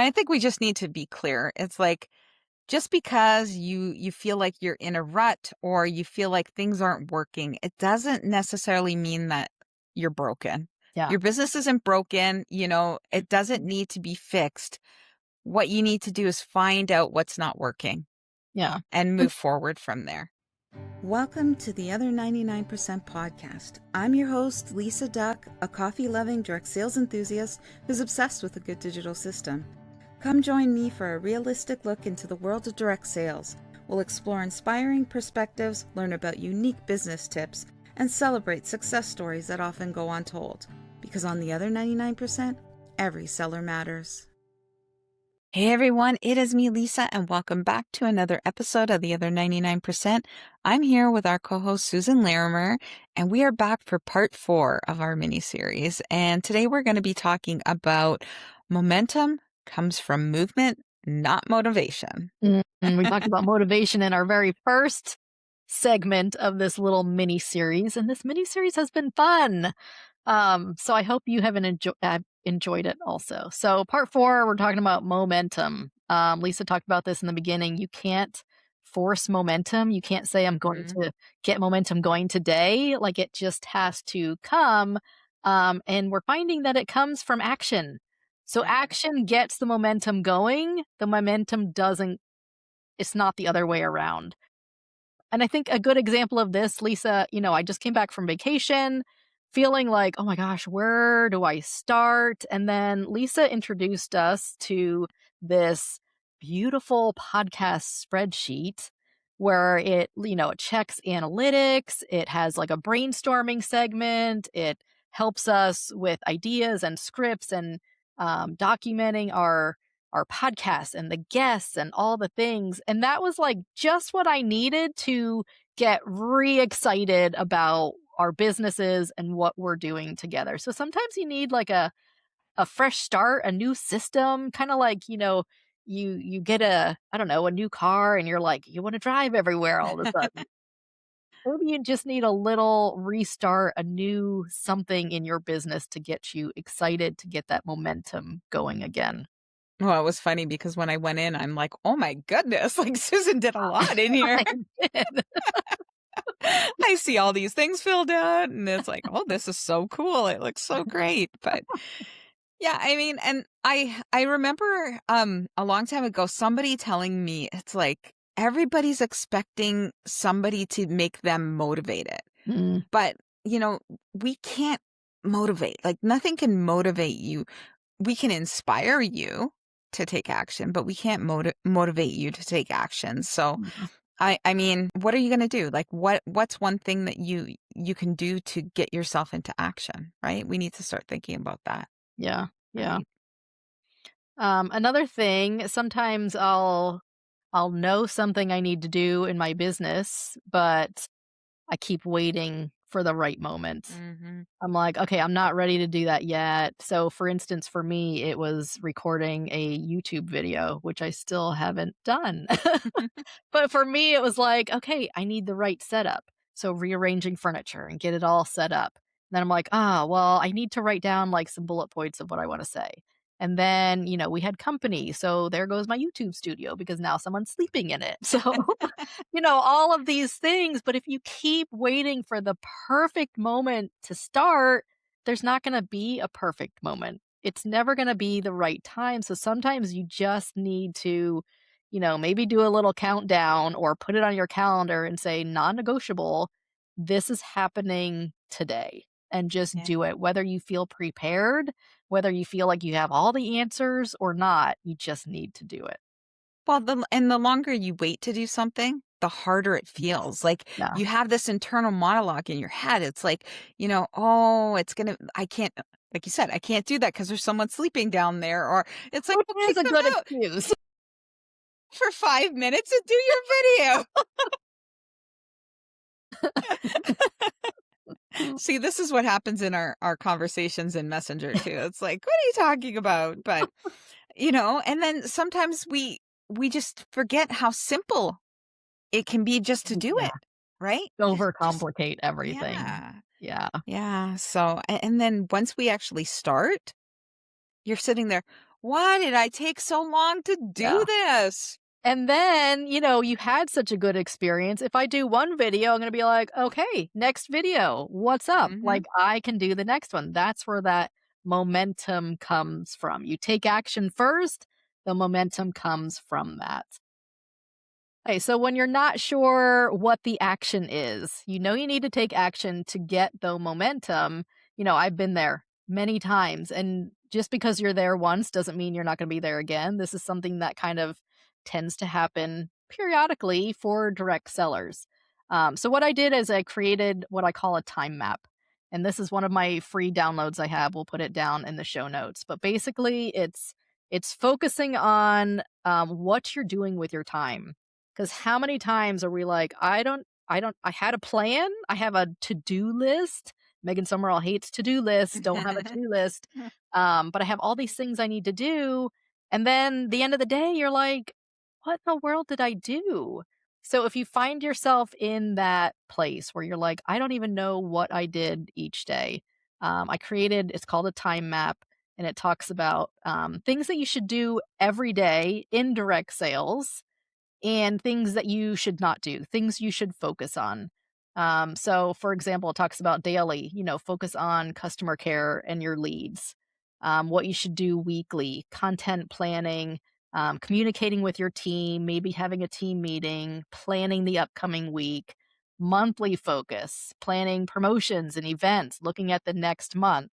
I think we just need to be clear. It's like just because you feel like you're in a rut or you feel like things aren't working, it doesn't necessarily mean that you're broken. Yeah. Your business isn't broken, it doesn't need to be fixed. What you need to do is find out what's not working Yeah. and move forward from there. Welcome to the Other 99% podcast. I'm your host, Lisa Duck, a coffee-loving direct sales enthusiast who's obsessed with a good digital system. Come join me for a realistic look into the world of direct sales. We'll explore inspiring perspectives, learn about unique business tips, and celebrate success stories that often go untold. Because on the Other 99%, every seller matters. Hey everyone, it is me, Lisa, and welcome back to another episode of The Other 99%. I'm here with our co-host, Susan Larimer, and we are back for part 4 of our mini-series. And today we're going to be talking about momentum comes from movement, not motivation. We talked about motivation in our very first segment of this little mini series, and this mini series has been fun. So I hope you have enjoyed it also. So part 4, we're talking about momentum. Lisa talked about this in the beginning. You can't force momentum. You can't say, I'm going to get momentum going today. Like it just has to come. And we're finding that it comes from action. So action gets the momentum going. The momentum doesn't, it's not the other way around. And I think a good example of this, Lisa, I just came back from vacation feeling like, oh my gosh, where do I start? And then Lisa introduced us to this beautiful podcast spreadsheet where it checks analytics. It has like a brainstorming segment. It helps us with ideas and scripts and documenting our podcasts and the guests and all the things. And that was like just what I needed to get re-excited about our businesses and what we're doing together. So sometimes you need like a fresh start, a new system, kind of like, you get a new car and you're like, you want to drive everywhere all of a sudden. Maybe you just need a little restart, a new something in your business to get you excited, to get that momentum going again. Well, it was funny because when I went in, I'm like, oh my goodness, like Susan did a lot in here. I did. I see all these things filled out and it's like, oh, this is so cool. It looks so great. But yeah, I mean, and I remember a long time ago somebody telling me it's like everybody's expecting somebody to make them motivated. Mm, But, we can't motivate. Like nothing can motivate you. We can inspire you to take action, but we can't motivate you to take action. So mhm. I mean, what are you going to do? Like what's one thing that you can do to get yourself into action, right? We need to start thinking about that. Yeah, yeah. Right. Another thing, sometimes I'll know something I need to do in my business, but I keep waiting for the right moment. Mm-hmm. I'm like, okay, I'm not ready to do that yet. So, for instance, for me, it was recording a YouTube video, which I still haven't done. But for me, it was like, okay, I need the right setup. So, rearranging furniture and get it all set up. Then I'm like, well, I need to write down like some bullet points of what I want to say. And then, we had company. So, there goes my YouTube studio because now someone's sleeping in it. So, all of these things. But if you keep waiting for the perfect moment to start, there's not going to be a perfect moment. It's never going to be the right time. So sometimes you just need to, maybe do a little countdown or put it on your calendar and say, non negotiable, this is happening today. And just Yeah. do it. Whether you feel prepared, whether you feel like you have all the answers or not, you just need to do it. Well, the longer you wait to do something, the harder it feels. Like Yeah. you have this internal monologue in your head. It's like, oh, I can't, like you said, I can't do that because there's someone sleeping down there. Or it's like, Which well, is kick a them good out excuse. for 5 minutes and do your video. See, this is what happens in our conversations in Messenger too. It's like, what are you talking about? But, and then sometimes we just forget how simple it can be just to do Yeah. it, right? Just Overcomplicate everything. yeah. Yeah. Yeah. So, and then once we actually start, you're sitting there, why did I take so long to do this? And then, you had such a good experience. If I do one video, I'm going to be like, okay, next video, what's up? Mm-hmm. Like, I can do the next one. That's where that momentum comes from. You take action first, the momentum comes from that. Okay, so when you're not sure what the action is, you need to take action to get the momentum. I've been there many times, and just because you're there once doesn't mean you're not going to be there again. This is something that kind of tends to happen periodically for direct sellers. So what I did is I created what I call a time map. And this is one of my free downloads I have. We'll put it down in the show notes. But basically, it's focusing on what you're doing with your time. Because how many times are we like, I had a plan. I have a to-do list. Megan Summerall hates to-do lists. Don't have a to-do list. But I have all these things I need to do. And then the end of the day, you're like, what in the world did I do? So if you find yourself in that place where you're like, I don't even know what I did each day, it's called a time map, and it talks about things that you should do every day in direct sales and things that you should not do, things you should focus on. So, for example, it talks about daily, focus on customer care and your leads, what you should do weekly, content planning, communicating with your team, maybe having a team meeting, planning the upcoming week, monthly focus, planning promotions and events, looking at the next month.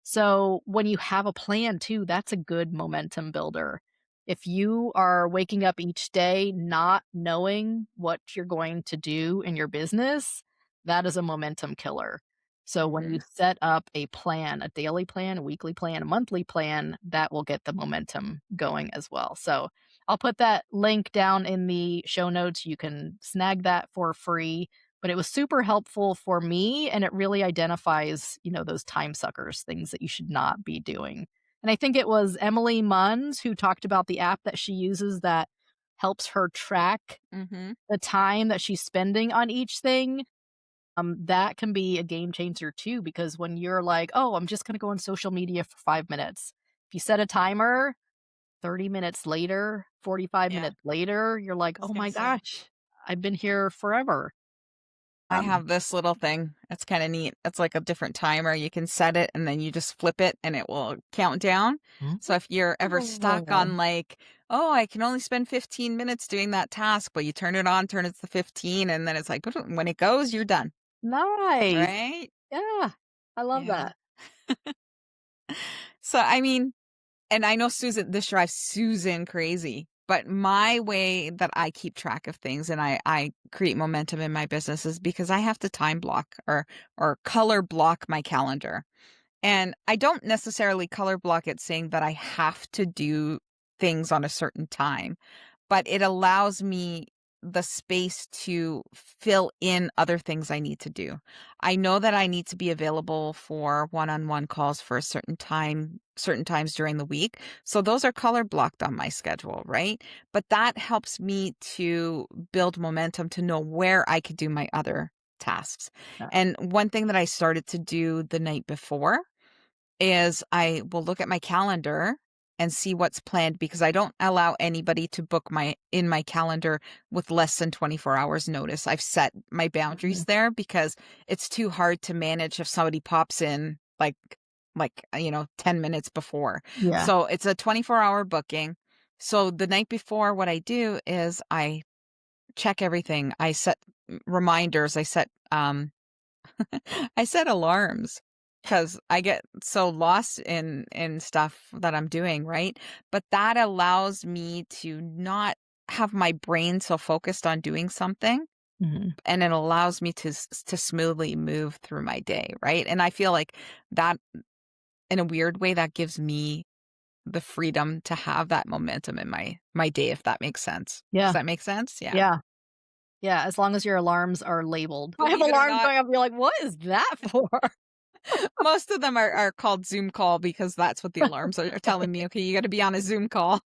So when you have a plan too, that's a good momentum builder. If you are waking up each day not knowing what you're going to do in your business, that is a momentum killer. So when you set up a plan, a daily plan, a weekly plan, a monthly plan, that will get the momentum going as well. So I'll put that link down in the show notes. You can snag that for free, but it was super helpful for me, and it really identifies, those time suckers, things that you should not be doing. And I think it was Emily Munns who talked about the app that she uses that helps her track Mm-hmm. the time that she's spending on each thing. That can be a game changer too, because when you're like, oh, I'm just going to go on social media for 5 minutes. If you set a timer, 30 minutes later, 45 Yeah, minutes later, you're like, I was oh gonna my say. gosh, I've been here forever. I Um, have this little thing. It's kind of neat. It's like a different timer. You can set it and then you just flip it and it will count down. So if you're ever stuck Oh, on like, oh, I can only spend 15 minutes doing that task, but you turn it on, turn it to 15, and then it's like, when it goes, you're done. nice. Right? Yeah, I love Yeah. that. So, I mean, and I know this drives Susan crazy, but my way that I keep track of things and I create momentum in my business is because I have to time block or color block my calendar. And I don't necessarily color block it saying that I have to do things on a certain time, but it allows me the space to fill in other things I need to do. I know that I need to be available for one-on-one calls for a certain times during the week. So those are color blocked on my schedule, right? But that helps me to build momentum to know where I could do my other tasks. Yeah. And one thing that I started to do the night before is I will look at my calendar and see what's planned because I don't allow anybody to book in my calendar with less than 24 hours notice. I've set my boundaries there because it's too hard to manage if somebody pops in like 10 minutes before. Yeah. So it's a 24-hour booking. So the night before, what I do is I check everything. I set reminders. I set alarms because I get so lost in stuff that I'm doing, right? But that allows me to not have my brain so focused on doing something, Mhm. and it allows me to smoothly move through my day, right? And I feel like that, in a weird way, that gives me the freedom to have that momentum in my day, if that makes sense. Does Yeah. that make sense? Yeah. Yeah. Yeah, as long as your alarms are labeled. I have Believe it or alarms not, going off, you're like, "What is that for?" most of them are called Zoom call because that's what the alarms are telling me. Okay, you got to be on a Zoom call.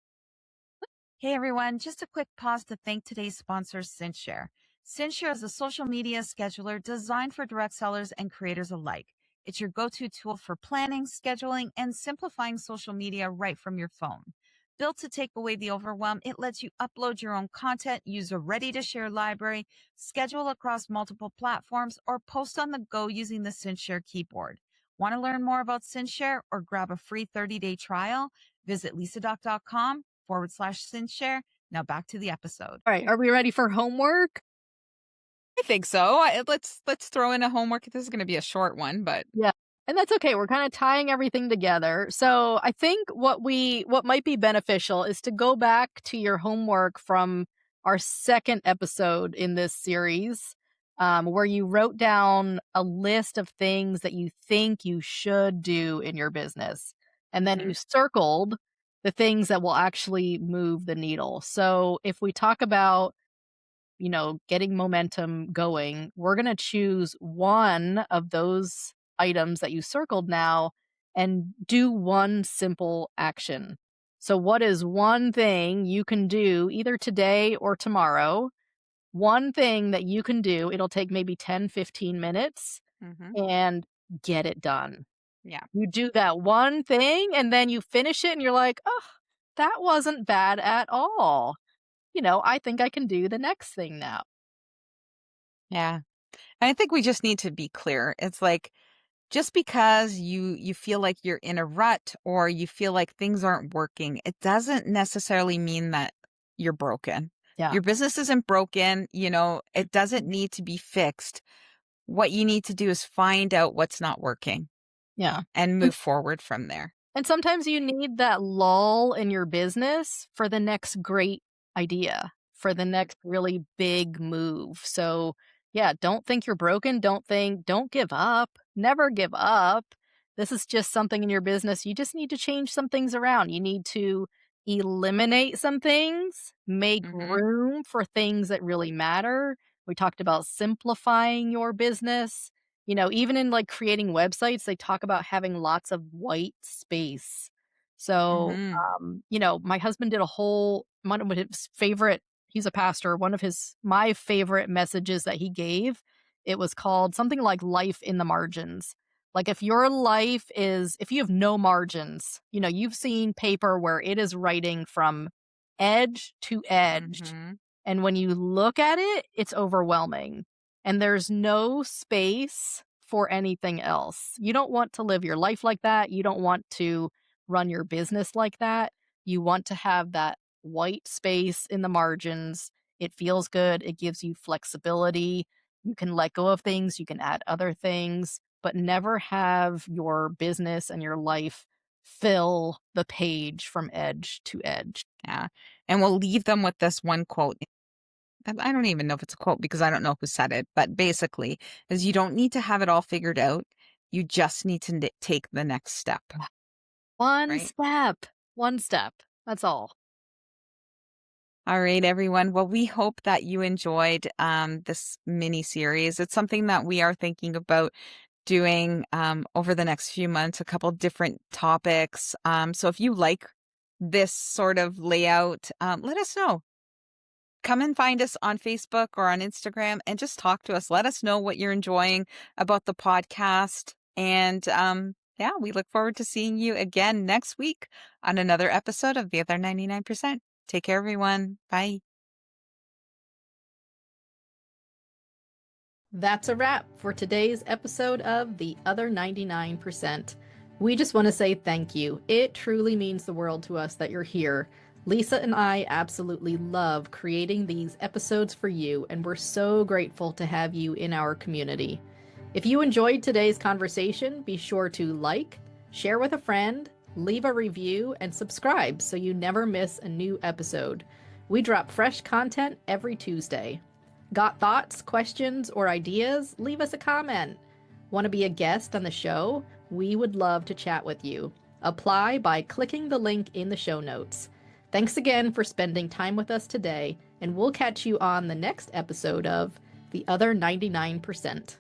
Hey everyone, just a quick pause to thank today's sponsor, CinShare. CinShare is a social media scheduler designed for direct sellers and creators alike. It's your go-to tool for planning, scheduling, and simplifying social media right from your phone. Built to take away the overwhelm, it lets you upload your own content, use a ready-to-share library, schedule across multiple platforms, or post on the go using the SynShare keyboard. Want to learn more about SynShare or grab a free 30-day trial? Visit lisadoc.com/SynShare. Now back to the episode. All right, are we ready for homework? I think so. Let's throw in a homework. This is going to be a short one, but Yeah. And that's okay. We're kind of tying everything together. So I think what might be beneficial is to go back to your homework from our second episode in this series, where you wrote down a list of things that you think you should do in your business. And then you circled the things that will actually move the needle. So if we talk about getting momentum going, we're going to choose one of those items that you circled now and do one simple action. So, what is one thing you can do either today or tomorrow? One thing that you can do, it'll take maybe 10, 15 minutes and get it done. yeah. You do that one thing and then you finish it and you're like, oh, that wasn't bad at all. I think I can do the next thing now. Yeah. And I think we just need to be clear. It's like just because you feel like you're in a rut or you feel like things aren't working, it doesn't necessarily mean that you're broken. Yeah. Your business isn't broken, it doesn't need to be fixed. What you need to do is find out what's not working Yeah. and move forward from there. And sometimes you need that lull in your business for the next great idea, for the next really big move. So, yeah, don't think you're broken. Don't give up. Never give up. This is just something in your business. You just need to change some things around. You need to eliminate some things, make room for things that really matter. We talked about simplifying your business. Even in like creating websites, they talk about having lots of white space. So, my husband did one of his favorite, he's a pastor, my favorite messages that he gave, it was called something like life in the margins. Like if you have no margins, you've seen paper where it is writing from edge to edge. And when you look at it, it's overwhelming. And there's no space for anything else. You don't want to live your life like that. You don't want to run your business like that. You want to have that white space in the margins. It feels good. It gives you flexibility. You can let go of things. You can add other things, but never have your business and your life fill the page from edge to edge. Yeah. And we'll leave them with this one quote. I don't even know if it's a quote because I don't know who said it, but basically is you don't need to have it all figured out. You just need to take the next step. One right? step. One step. That's all. All right, everyone. Well, we hope that you enjoyed this mini series. It's something that we are thinking about doing over the next few months, a couple different topics. So if you like this sort of layout, let us know. Come and find us on Facebook or on Instagram and just talk to us. Let us know what you're enjoying about the podcast. And yeah, we look forward to seeing you again next week on another episode of The Other 99%. Take care, everyone. Bye. That's a wrap for today's episode of The Other 99%. We just want to say thank you. It truly means the world to us that you're here. Lisa and I absolutely love creating these episodes for you, and we're so grateful to have you in our community. If you enjoyed today's conversation, be sure to like, share with a friend, leave a review, and subscribe so you never miss a new episode. We drop fresh content every Tuesday. Got thoughts, questions, or ideas? Leave us a comment. Want to be a guest on the show? We would love to chat with you. Apply by clicking the link in the show notes. Thanks again for spending time with us today, and we'll catch you on the next episode of The Other 99%.